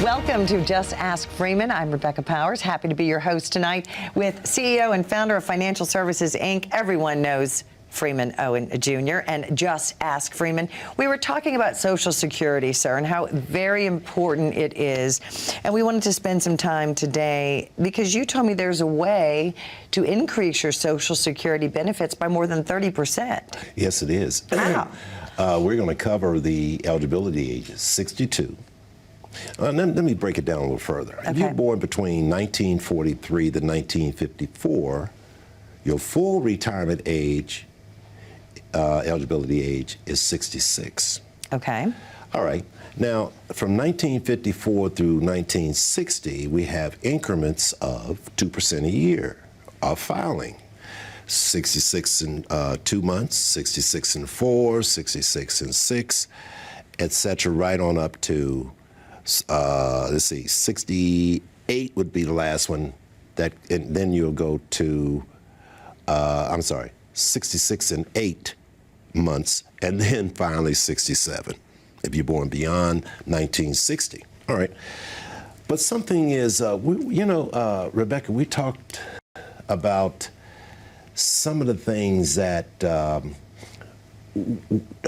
Welcome to Just Ask Freeman. I'm Rebecca Powers, happy to be your host tonight with CEO and founder of Financial Services, Inc. Everyone knows Freeman Owen Jr. and Just Ask Freeman. We were talking about Social Security, sir, and how very important it is. And we wanted to spend some time today because you told me there's a way to increase your Social Security benefits by more than 30%. Yes, it is. Wow. We're going to cover the eligibility ages, 62. Let me break it down a little further. Okay. If you're born between 1943 to 1954, your full retirement age, eligibility age, is 66. Okay. All right. Now, from 1954 through 1960, we have increments of 2% a year of filing. 66 in 2 months, 66 in 4, 66 in 6, etc., right on up to let's see, 68 would be the last one, and then you'll go to, 66 and 8 months, and then finally 67, if you're born beyond 1960. All right. But something is, Rebecca, we talked about some of the things that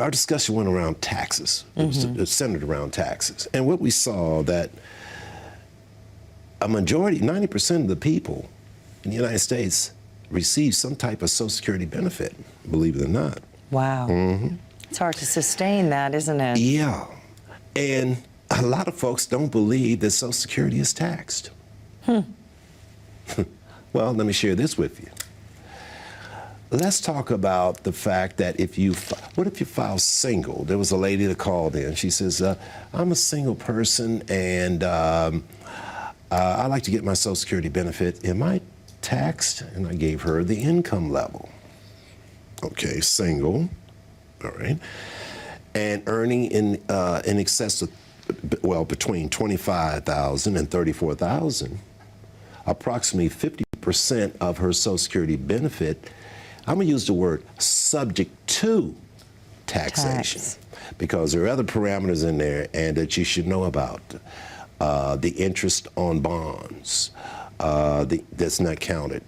our discussion went around taxes. It was centered around taxes. And what we saw that a majority, 90% of the people in the United States receive some type of Social Security benefit, believe it or not. Wow. It's hard to sustain that, isn't it? Yeah. And a lot of folks don't believe that Social Security is taxed. Well, let me share this with you. Let's talk about the fact that what if you file single? There was a lady that called in. She says, I'm a single person and I like to get my Social Security benefit. Am I taxed? And I gave her the income level. Okay, single, all right. And earning in excess of, between $25,000 and $34,000, approximately 50% of her Social Security benefit, I'm going to use the word subject to taxation, because there are other parameters in there and that you should know about. The interest on bonds, that's not counted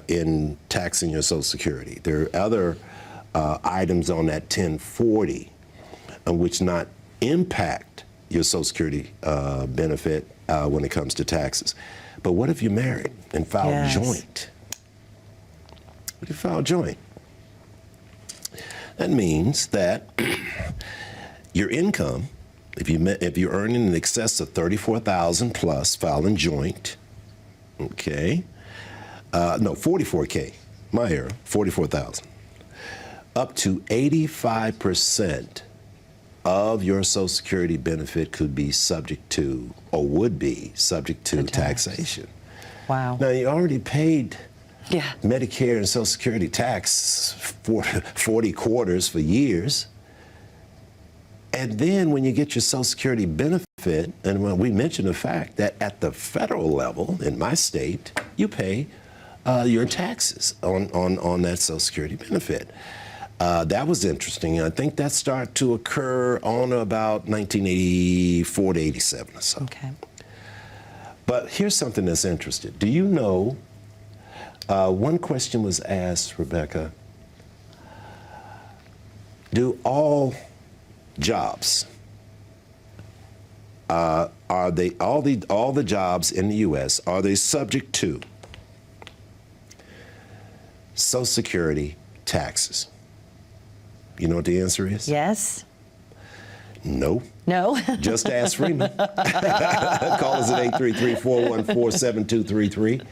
in taxing your Social Security. There are other items on that 1040 which not impact your Social Security benefit when it comes to taxes. But what if you're married and filed joint? What if you file joint? That means that your income, if you're earning in excess of $34,000 plus, filing joint, okay, no, $44K, my error, $44,000, up to 85% of your Social Security benefit could be subject to, or would be subject to taxation. Wow. Now, you already paid Medicare and Social Security tax for 40 quarters for years. And then when you get your Social Security benefit, and when we mentioned the fact that at the federal level, in my state, you pay your taxes on that Social Security benefit. That was interesting. I think that started to occur on about 1984 to 87 or so. Okay. But here's something that's interesting. Do you know, one question was asked, Rebecca, do all jobs, are they, all the jobs in the U.S., are they subject to Social Security taxes? You know what the answer is? Yes. No. No? Just ask Freeman. Call us at 833-414-7233.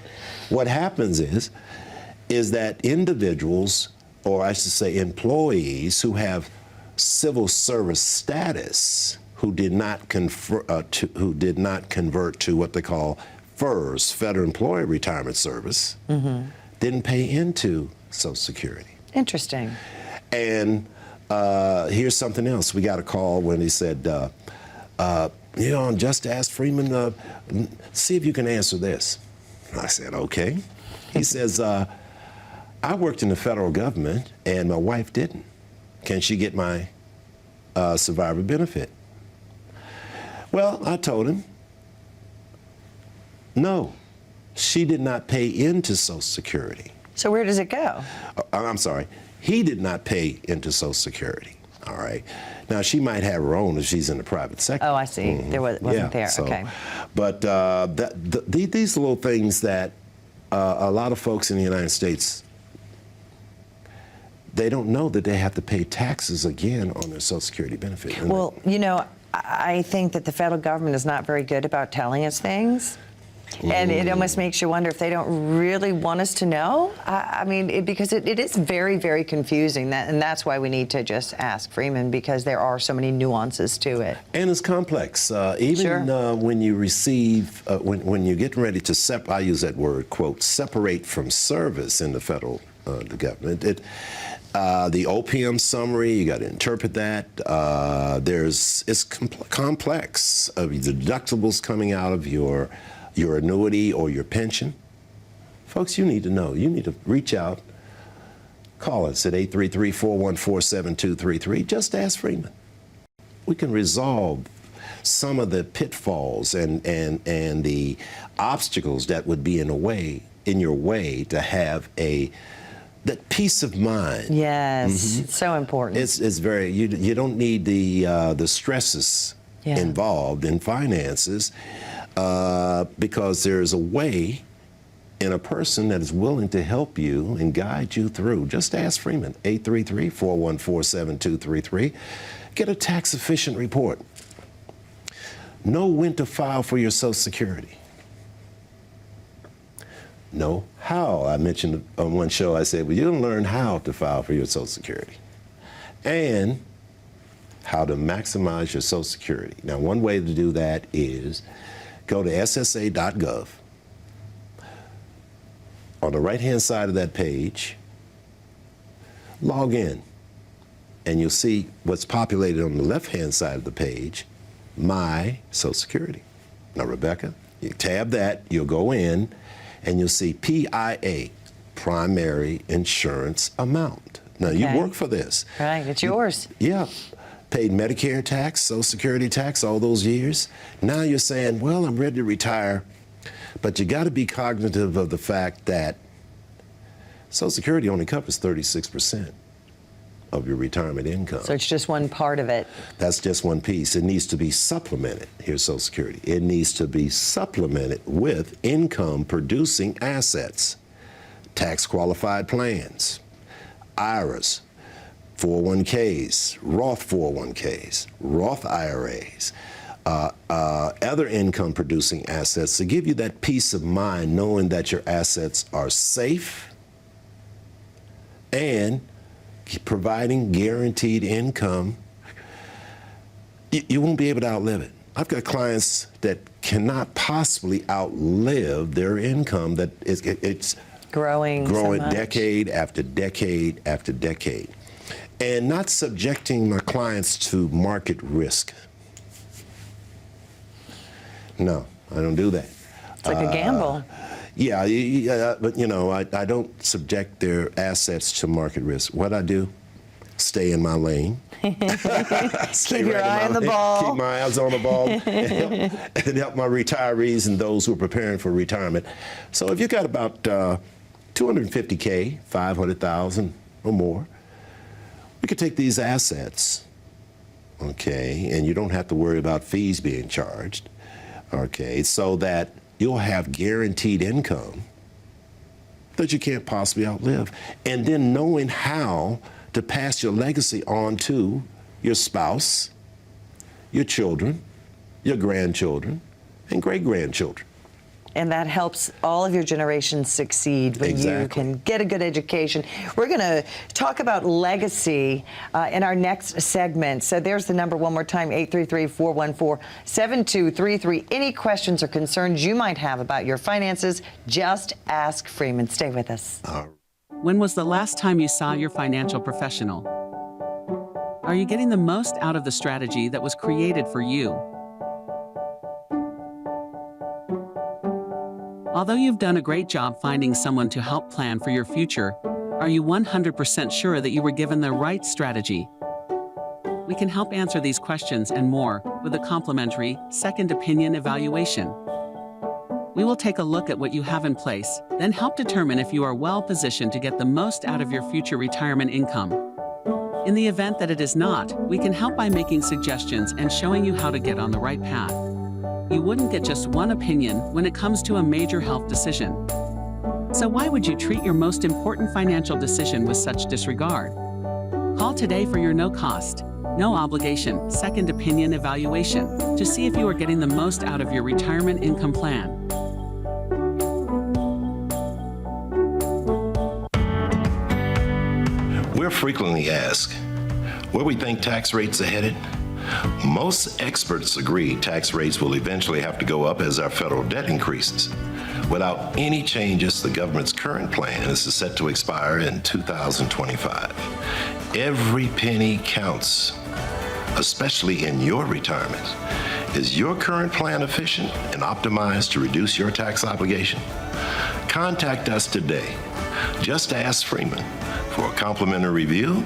What happens is that individuals, or I should say employees, who have civil service status, who did not convert to what they call FERS, Federal Employee Retirement Service, didn't pay into Social Security. Interesting. And Here's something else. We got a call when he said, on Just Ask Freeman, see if you can answer this. I said, okay. He says, I worked in the federal government and my wife didn't. Can she get my survivor benefit? Well, I told him, no, she did not pay into Social Security. So where does it go? I'm sorry, he did not pay into Social Security. All right. Now, she might have her own if she's in the private sector. Oh, I see. Mm-hmm. There wasn't there. So, okay. But these little things that a lot of folks in the United States, they don't know that they have to pay taxes again on their Social Security benefit. Well, I think that the federal government is not very good about telling us things. And it almost makes you wonder if they don't really want us to know. Because it is very, very confusing. And that's why we need to just ask Freeman, because there are so many nuances to it. And it's complex. Even when you receive, when you're getting ready to I use that word, quote, separate from service in the federal the government. The OPM summary, you got to interpret that. It's complex. The deductibles coming out of your annuity or your pension. Folks, you need to know. You need to reach out. Call us at 833-414-7233. Just ask Freeman. We can resolve some of the pitfalls and the obstacles that would be in your way to have that peace of mind. Yes, it's so important. It's very, you don't need the stresses involved in finances. Because there's a way in a person that is willing to help you and guide you through. Just ask Freeman, 833-414-7233. Get a tax-efficient report. Know when to file for your Social Security. Know how. I mentioned on one show, I said, well, you'll learn how to file for your Social Security. And how to maximize your Social Security. Now, one way to do that is go to ssa.gov. On the right-hand side of that page, log in, and you'll see what's populated on the left-hand side of the page, My Social Security. Now, Rebecca, you tab that, you'll go in, and you'll see PIA, Primary Insurance Amount. Now, you work for this. Right, it's yours. Yeah. Paid Medicare tax, Social Security tax all those years. Now you're saying, well, I'm ready to retire. But you got to be cognitive of the fact that Social Security only covers 36% of your retirement income. So it's just one part of it. That's just one piece. It needs to be supplemented. Here's Social Security. It needs to be supplemented with income-producing assets, tax-qualified plans, IRAs, 401ks, Roth 401ks, Roth IRAs, other income-producing assets to give you that peace of mind knowing that your assets are safe and providing guaranteed income. You won't be able to outlive it. I've got clients that cannot possibly outlive their income, that it's growing so much. Decade after decade after decade. And not subjecting my clients to market risk. No, I don't do that. It's like a gamble. Yeah, but I don't subject their assets to market risk. What I do, stay in my lane. Keep your eye on the ball. Keep my eyes on the ball and help my retirees and those who are preparing for retirement. So if you got about 250K, 500,000 or more, we could take these assets, okay, and you don't have to worry about fees being charged, okay, so that you'll have guaranteed income that you can't possibly outlive. And then knowing how to pass your legacy on to your spouse, your children, your grandchildren, and great-grandchildren. And that helps all of your generations succeed when you can get a good education. We're going to talk about legacy in our next segment. So there's the number one more time, 833-414-7233. Any questions or concerns you might have about your finances, just ask Freeman. Stay with us. When was the last time you saw your financial professional? Are you getting the most out of the strategy that was created for you? Although you've done a great job finding someone to help plan for your future, are you 100% sure that you were given the right strategy? We can help answer these questions and more with a complimentary second opinion evaluation. We will take a look at what you have in place, then help determine if you are well positioned to get the most out of your future retirement income. In the event that it is not, we can help by making suggestions and showing you how to get on the right path. You wouldn't get just one opinion when it comes to a major health decision. So why would you treat your most important financial decision with such disregard? Call today for your no-cost, no-obligation second opinion evaluation to see if you are getting the most out of your retirement income plan. We're frequently asked where we think tax rates are headed. Most experts agree tax rates will eventually have to go up as our federal debt increases. Without any changes, the government's current plan is set to expire in 2025. Every penny counts, especially in your retirement. Is your current plan efficient and optimized to reduce your tax obligation? Contact us today. Just ask Freeman for a complimentary review.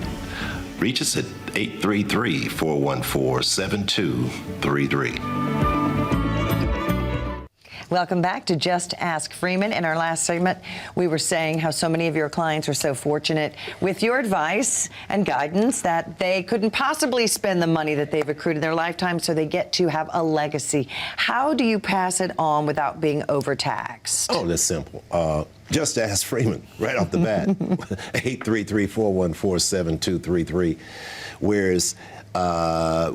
Reach us at 833-414-7233. Welcome back to Just Ask Freeman. In our last segment, we were saying how so many of your clients are so fortunate with your advice and guidance that they couldn't possibly spend the money that they've accrued in their lifetime, so they get to have a legacy. How do you pass it on without being overtaxed? Oh, that's simple. Just ask Freeman right off the bat. 833-414-7233. Whereas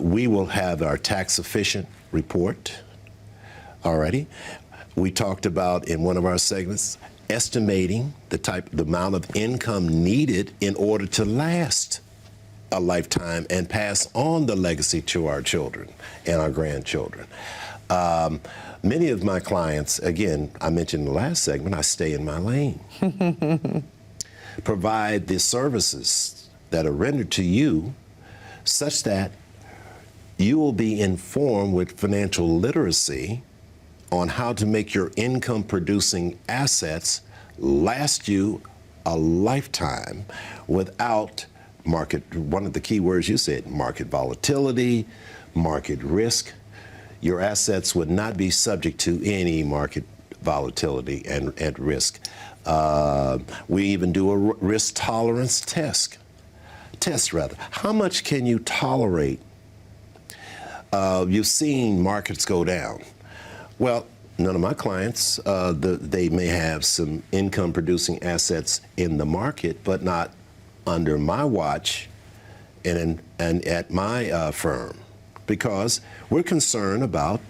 we will have our tax efficient report already. We talked about in one of our segments estimating the amount of income needed in order to last a lifetime and pass on the legacy to our children and our grandchildren. Many of my clients, again, I mentioned in the last segment, I stay in my lane. Provide the services that are rendered to you such that you will be informed with financial literacy on how to make your income-producing assets last you a lifetime without one of the key words you said, market volatility, market risk. Your assets would not be subject to any market volatility and risk. We even do a risk tolerance test. How much can you tolerate? You've seen markets go down. Well, none of my clients, they may have some income-producing assets in the market, but not under my watch and at my firm, because we're concerned about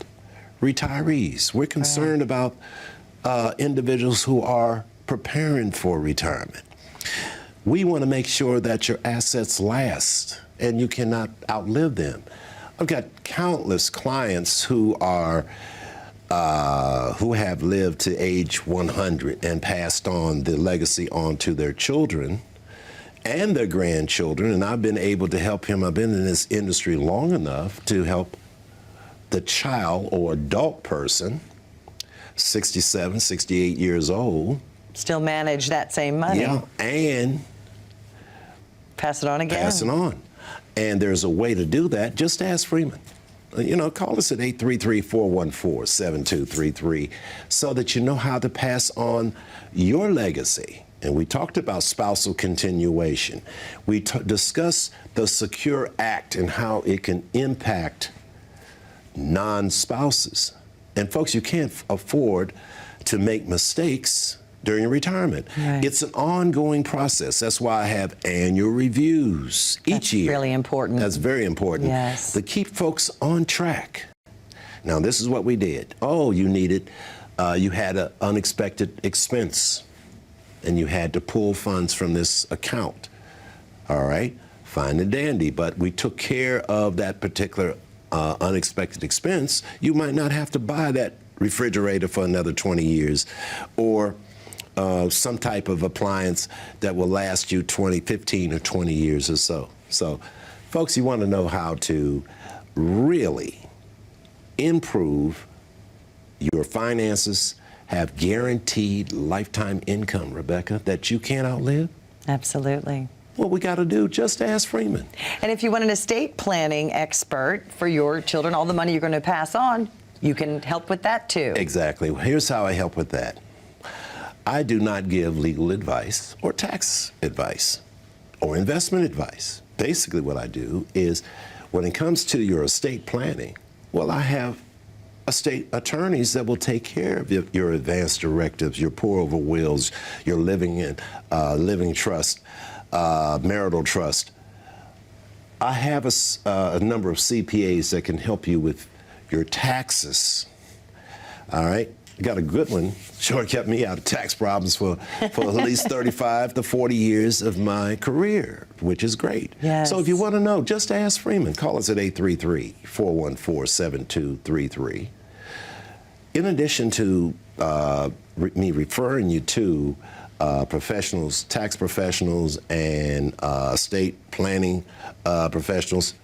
retirees. We're concerned about individuals who are preparing for retirement. We want to make sure that your assets last and you cannot outlive them. I've got countless clients who have lived to age 100 and passed on the legacy on to their children and their grandchildren, and I've been able to help him. I've been in this industry long enough to help the child or adult person, 67, 68 years old. Still manage that same money. Yeah, and pass it on again. Pass it on. And there's a way to do that. Just ask Freeman. Call us at 833-414-7233 so that you know how to pass on your legacy. And we talked about spousal continuation. We discussed the Secure Act and how it can impact non-spouses. And folks, you can't afford to make mistakes during retirement. Right. It's an ongoing process. That's why I have annual reviews each year. That's really important. That's very important. Yes. To keep folks on track. Now, this is what we did. Oh, you had an unexpected expense, and you had to pull funds from this account. All right, fine and dandy, but we took care of that particular unexpected expense. You might not have to buy that refrigerator for another 20 years, or some type of appliance that will last you 15 or 20 years or so. So Folks, you want to know how to really improve your finances, have guaranteed lifetime income, Rebecca, that you can't outlive? Absolutely. What we got to do, just ask Freeman. And if you want an estate planning expert for your children, all the money you're going to pass on, you can help with that too. Exactly. Here's how I help with that. I do not give legal advice or tax advice or investment advice. Basically what I do is when it comes to your estate planning, well, I have estate attorneys that will take care of your advance directives, your pour over wills, your living trust, marital trust. I have a number of CPAs that can help you with your taxes. All right. Got a good one. Sure kept me out of tax problems for at least 35 to 40 years of my career, which is great. Yes. So if you want to know, just ask Freeman. Call us at 833-414-7233. In addition to me referring you to professionals, tax professionals, and estate planning professionals,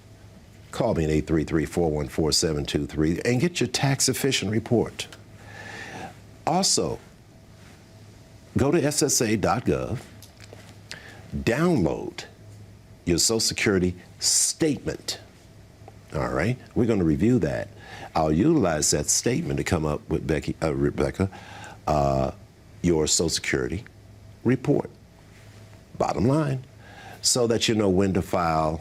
call me at 833-414-7233 and get your tax efficient report. Also, go to SSA.gov, download your Social Security statement. All right, we're going to review that. I'll utilize that statement to come up with Rebecca, your Social Security report. Bottom line, so that you know when to file,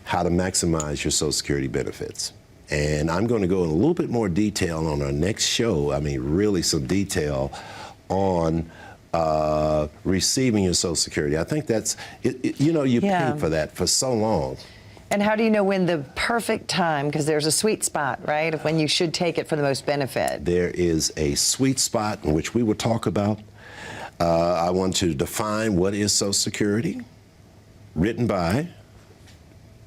how to maximize your Social Security benefits. And I'm going to go in a little bit more detail on our next show. I mean, really some detail on receiving your Social Security. I think that's, you pay for that for so long. And how do you know when the perfect time, because there's a sweet spot, right, of when you should take it for the most benefit? There is a sweet spot in which we will talk about. I want to define what is Social Security, written by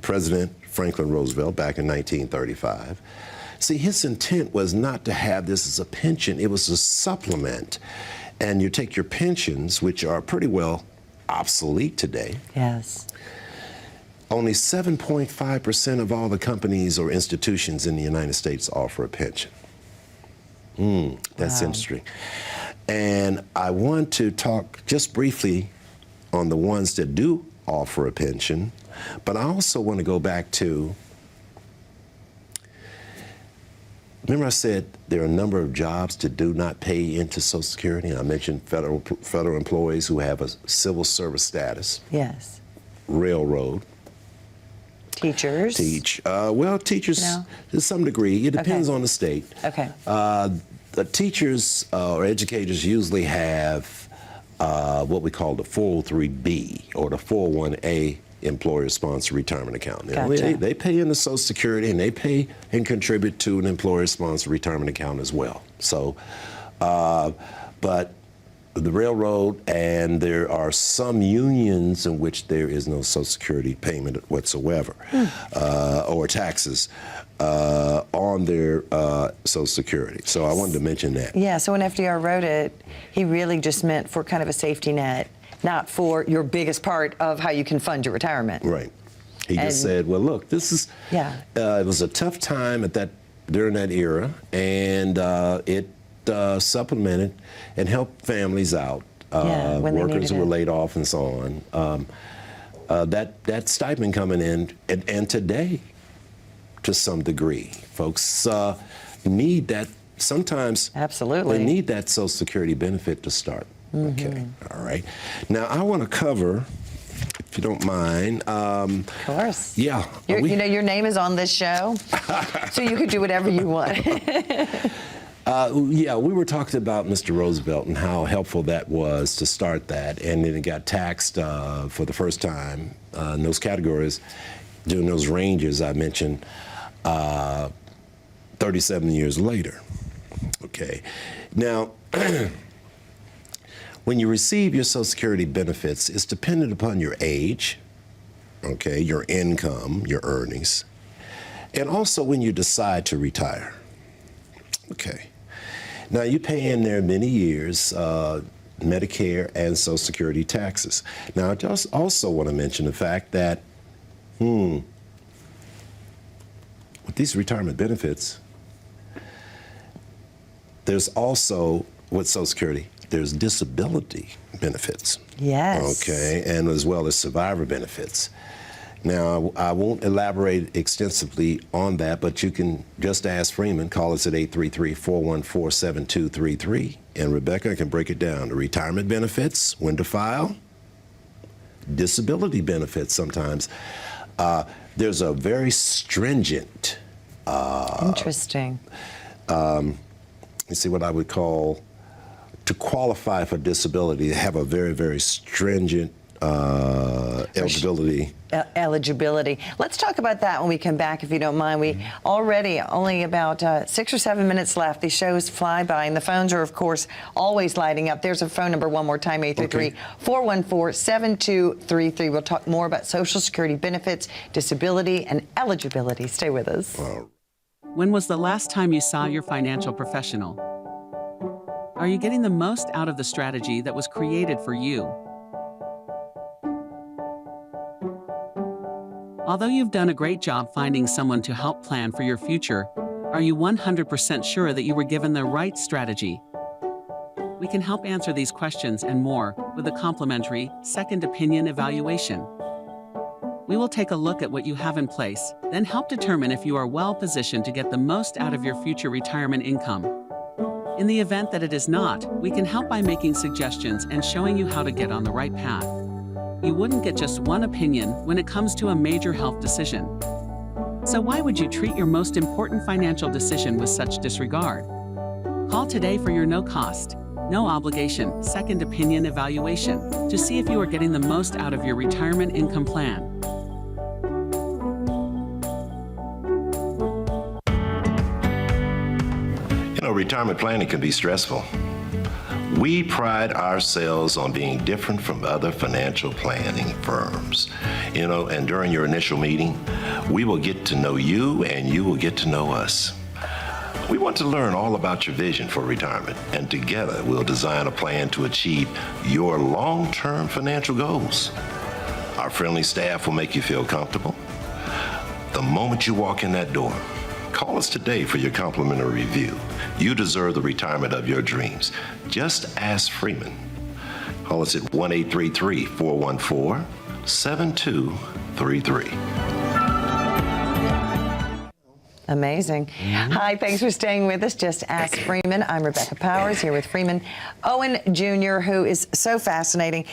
President Franklin Roosevelt back in 1935. See, his intent was not to have this as a pension, it was a supplement. And you take your pensions, which are pretty well obsolete today. Yes. Only 7.5% of all the companies or institutions in the United States offer a pension. That's interesting. And I want to talk just briefly on the ones that do offer a pension, but I also want to go back to, remember I said there are a number of jobs that do not pay into Social Security, and I mentioned federal employees who have a civil service status. Yes. Railroad. Teachers. Teachers No? to some degree. It depends on the state. Okay. The teachers or educators usually have what we call the 403B or the 401A employer-sponsored retirement account. Gotcha. They pay into Social Security and they pay and contribute to an employer-sponsored retirement account as well. So, but the railroad, and there are some unions in which there is no Social Security payment whatsoever, or taxes on their Social Security. So I wanted to mention that. Yeah, so when FDR wrote it, he really just meant for kind of a safety net, not for your biggest part of how you can fund your retirement. Right. He just said, well, look, this is, it was a tough time during that era, and it supplemented and helped families out, workers who were laid off and so on. That stipend coming in, and today, to some degree, folks need that. Sometimes absolutely they need that Social Security benefit to start. Okay, all right. Now I want to cover, if you don't mind. Of course. Yeah. Your name is on this show, so you could do whatever you want. We were talking about Mr. Roosevelt and how helpful that was to start that, and then it got taxed for the first time in those categories, during those ranges I mentioned, 37 years later. Okay. Now, when you receive your Social Security benefits, it's dependent upon your age, okay, your income, your earnings, and also when you decide to retire. Okay. Now, you pay in there many years Medicare and Social Security taxes. Now, I just also want to mention the fact that With these retirement benefits, there's also, with Social Security, there's disability benefits. Yes. Okay, and as well as survivor benefits. Now, I won't elaborate extensively on that, but you can just ask Freeman. Call us at 833-414-7233, and Rebecca can break it down. The retirement benefits, when to file, disability benefits sometimes. There's a very stringent, Interesting. you see what I would call, to qualify for disability, have a very, very stringent eligibility. Eligibility. Let's talk about that when we come back, if you don't mind. We already only about 6 or 7 minutes left. These shows fly by, and the phones are, of course, always lighting up. There's a phone number one more time, 833-414-7233. We'll talk more about Social Security benefits, disability, and eligibility. Stay with us. When was the last time you saw your financial professional? Are you getting the most out of the strategy that was created for you? Although you've done a great job finding someone to help plan for your future, are you 100% sure that you were given the right strategy? We can help answer these questions and more with a complimentary second opinion evaluation. We will take a look at what you have in place, then help determine if you are well positioned to get the most out of your future retirement income. In the event that it is not, we can help by making suggestions and showing you how to get on the right path. You wouldn't get just one opinion when it comes to a major health decision. So why would you treat your most important financial decision with such disregard? Call today for your no-cost, no-obligation second opinion evaluation to see if you are getting the most out of your retirement income plan. You know, retirement planning can be stressful. We pride ourselves on being different from other financial planning firms. You know, and during your initial meeting, we will get to know you and you will get to know us. We want to learn all about your vision for retirement, and together we'll design a plan to achieve your long-term financial goals. Our friendly staff will make you feel comfortable the moment you walk in that door. Call us today for your complimentary review. You deserve the retirement of your dreams. Just ask Freeman. Call us at 1-833-414-7233. Amazing. Hi, thanks for staying with us. Just Ask Freeman. I'm Rebecca Powers here with Freeman Owen Jr., who is so fascinating.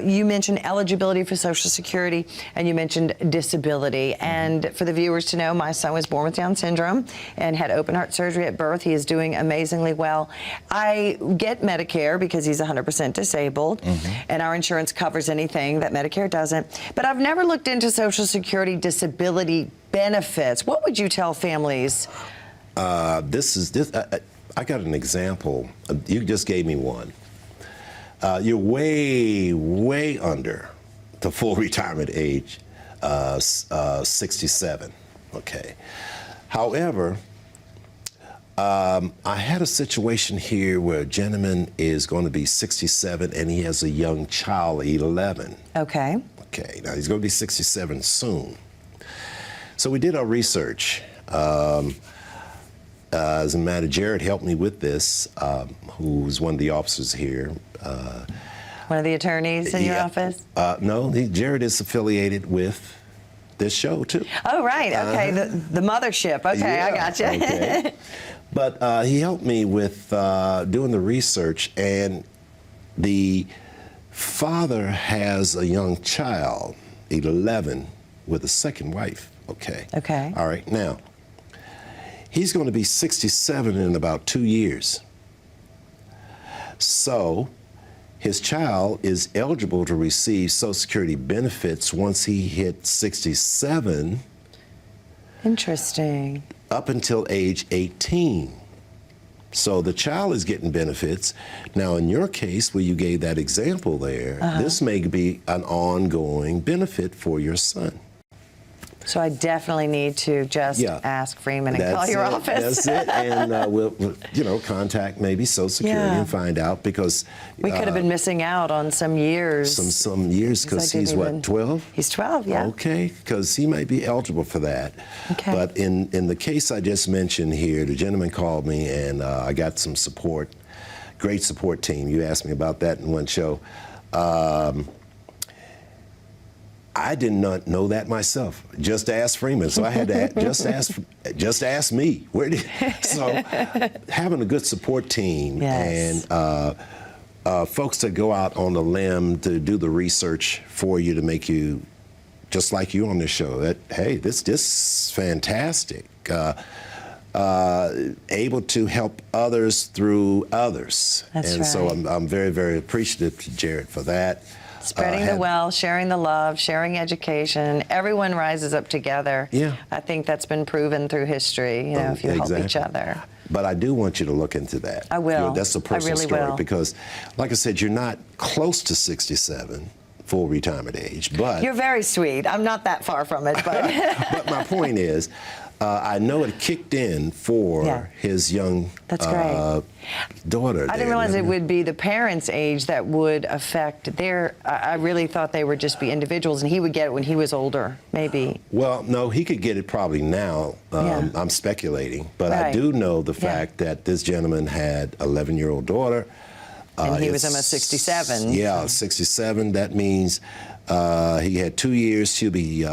You mentioned eligibility for Social Security, and you mentioned disability. And for the viewers to know, my son was born with Down syndrome and had open heart surgery at birth. He is doing amazingly well. I get Medicare because he's 100% disabled, and our insurance covers anything that Medicare doesn't. But I've never looked into Social Security disability benefits. What would you tell families? I got an example. You just gave me one. You're way under the full retirement age, 67. Okay. However, I had a situation here where a gentleman is going to be 67 and he has a young child, 11. Okay. Okay. Now he's going to be 67 soon. So we did our research. As a matter, Jared helped me with this, who's one of the officers here. One of the attorneys in your office? No, Jared is affiliated with this show, too. Oh, right. Okay. The mothership. Okay, Yeah, I got you. okay. But he helped me with doing the research, and the father has a young child, 11, with a second wife. Okay. Okay. All right. Now, he's going to be 67 in about 2 years. So his child is eligible to receive Social Security benefits once he hits 67. Interesting. Up until age 18. So the child is getting benefits. Now, in your case, where you gave that example there, this may be an ongoing benefit for your son. So I definitely need to just Yeah. ask Freeman and call your office. That's it. And we'll contact maybe Social Security Yeah. and find out, because We could have been missing out on some years. some years, because I he's didn't what, even- 12? He's 12, yeah. Okay, because he may be eligible for that. Okay. But in the case I just mentioned here, the gentleman called me, and I got some support, great support team. You asked me about that in one show. I did not know that myself. Just ask Freeman. So I had to just ask me. So having a good support team, Yes. and folks that go out on the limb to do the research for you to make you, just like you on this show, that, hey, this is fantastic. Able to help others through others. That's and so right. I'm very, very appreciative to Jared for that. Spreading the wealth, sharing the love, sharing education. Everyone rises up together. Yeah. I think that's been proven through history, you know, if you help each Exactly. other. But I do want you to look into that. I will. That's a personal I really story, will. because, like I said, you're not close to 67, full retirement age, but You're very sweet. I'm not that far from it, but but my point is, I know it kicked in for Yeah. his young That's great. daughter. I didn't realize it would be the parents' age that would affect their. I really thought they would just be individuals, and he would get it when he was older, maybe. Well, no, he could get it probably now. Yeah. I'm speculating, but I Right. do know the Yeah. fact that this gentleman had 11-year-old daughter. And he was it's- almost 67. Yeah, 67. That means he had 2 years. She'll be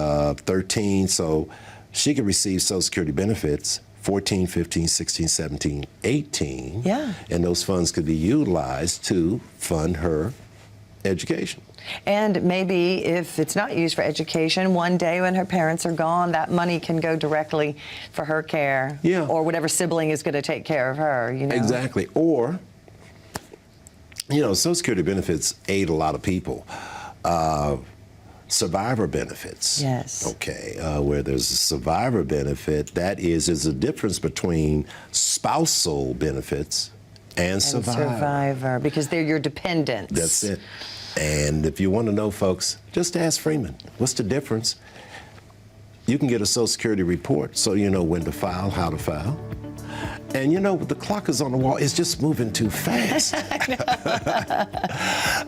13, so she could receive Social Security benefits 14, 15, 16, 17, 18. Yeah. And those funds could be utilized to fund her education. And maybe if it's not used for education, one day when her parents are gone, that money can go directly for her care. Yeah. Or whatever sibling is going to take care of her, you know. Exactly. Or, Social Security benefits aid a lot of people. Survivor benefits. Yes. Okay. Where there's a survivor benefit, there's a difference between spousal benefits and And survivor. because they're your dependents. That's it. And if you want to know, folks, just ask Freeman. What's the difference? You can get a Social Security report so you know when to file, how to file. And the clock is on the wall. It's just moving too fast.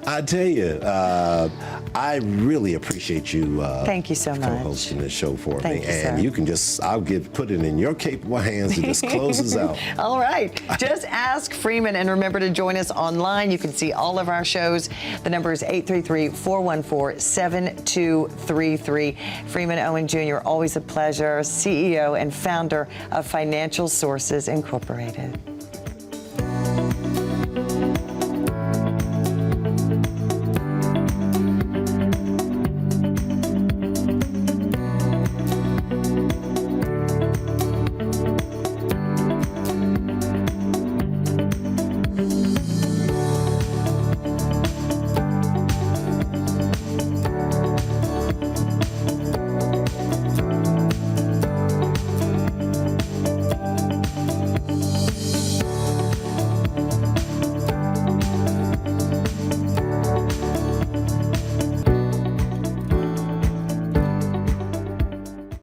I tell you, I really appreciate you. Thank you so much. Co-hosting this show for Thank me, you, and sir. you can put it in your capable hands to just close us out. All right. Just ask Freeman, and remember to join us online. You can see all of our shows. The number is 833-414-7233. Freeman Owen Jr., always a pleasure, CEO and founder of Financial Sources Incorporated.